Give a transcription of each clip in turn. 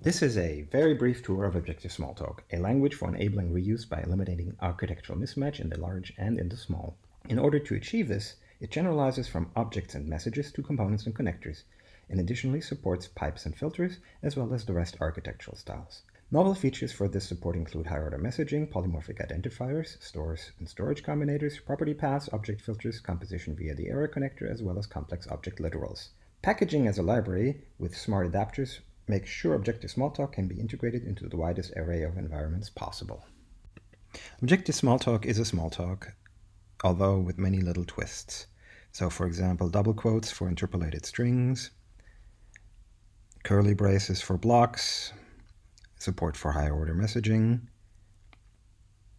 This is a very brief tour of Objective-Smalltalk, a language for enabling reuse by eliminating architectural mismatch in the large and in the small. In order to achieve this, it generalizes from objects and messages to components and connectors, and additionally supports pipes and filters, as well as the REST architectural styles. Novel features for this support include high-order messaging, polymorphic identifiers, stores and storage combinators, property paths, object filters, composition via the arrow connector, as well as complex object literals. Packaging as a library with smart adapters makes sure Objective-Smalltalk can be integrated into the widest array of environments possible. Objective-Smalltalk is a Smalltalk, although with many little twists. So for example, double quotes for interpolated strings, curly braces for blocks, support for higher order messaging,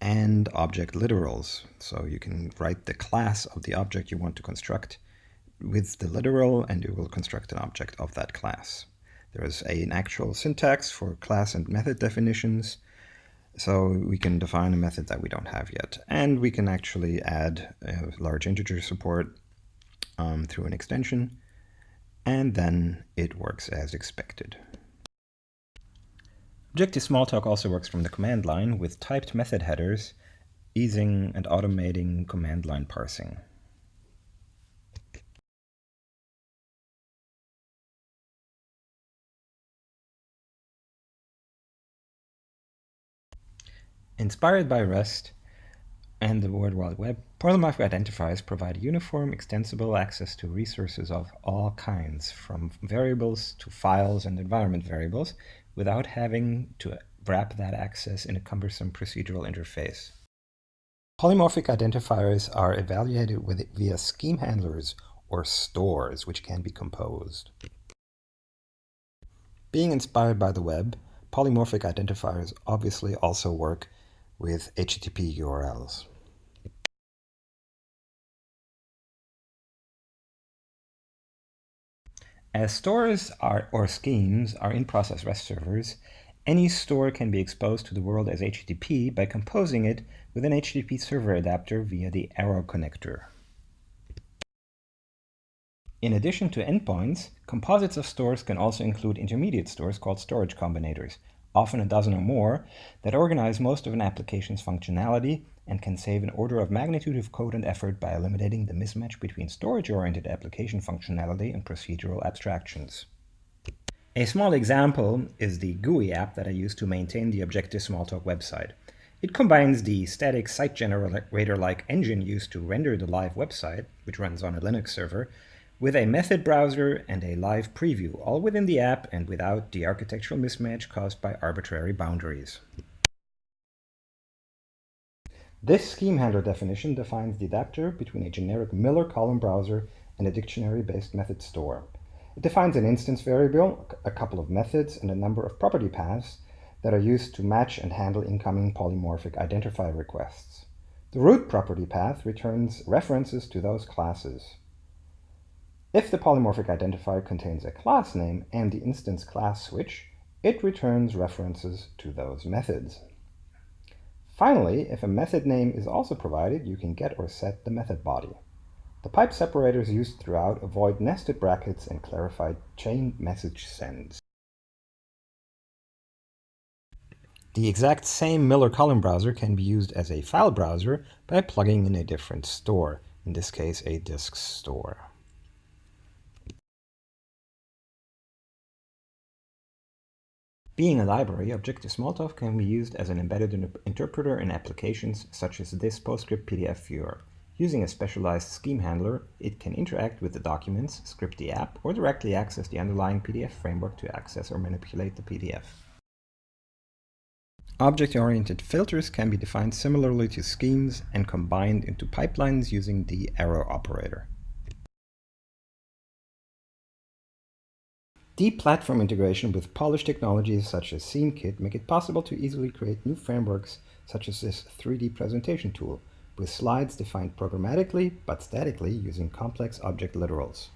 and object literals. So you can write the class of the object you want to construct with the literal, and you will construct an object of that class. There is an actual syntax for class and method definitions, so we can define a method that we don't have yet. And we can actually add large integer support through an extension, and then it works as expected. Objective-Smalltalk also works from the command line with typed method headers, easing and automating command line parsing. Inspired by REST and the World Wide Web, polymorphic identifiers provide uniform, extensible access to resources of all kinds, from variables to files and environment variables, without having to wrap that access in a cumbersome procedural interface. Polymorphic identifiers are evaluated via scheme handlers or stores, which can be composed. Being inspired by the web, polymorphic identifiers obviously also work with HTTP URLs. As stores or schemes are in-process REST servers, any store can be exposed to the world as HTTP by composing it with an HTTP server adapter via the arrow connector. In addition to endpoints, composites of stores can also include intermediate stores called storage combinators, often a dozen or more, that organize most of an application's functionality and can save an order of magnitude of code and effort by eliminating the mismatch between storage-oriented application functionality and procedural abstractions. A small example is the GUI app that I use to maintain the Objective-Smalltalk website. It combines the static site generator-like engine used to render the live website, which runs on a Linux server, with a method browser and a live preview, all within the app and without the architectural mismatch caused by arbitrary boundaries. This scheme handler definition defines the adapter between a generic Miller column browser and a dictionary-based method store. It defines an instance variable, a couple of methods, and a number of property paths that are used to match and handle incoming polymorphic identifier requests. The root property path returns references to those classes. If the polymorphic identifier contains a class name and the instance class switch, it returns references to those methods. Finally, if a method name is also provided, you can get or set the method body. The pipe separators used throughout avoid nested brackets and clarify chain message sends. The exact same Miller column browser can be used as a file browser by plugging in a different store, in this case a disk store. Being a library, Objective-Smalltalk can be used as an embedded interpreter in applications such as this PostScript PDF viewer. Using a specialized scheme handler, it can interact with the documents, script the app, or directly access the underlying PDF framework to access or manipulate the PDF. Object-oriented filters can be defined similarly to schemes and combined into pipelines using the arrow operator. Deep platform integration with polished technologies such as SceneKit make it possible to easily create new frameworks such as this 3D presentation tool, with slides defined programmatically but statically using complex object literals.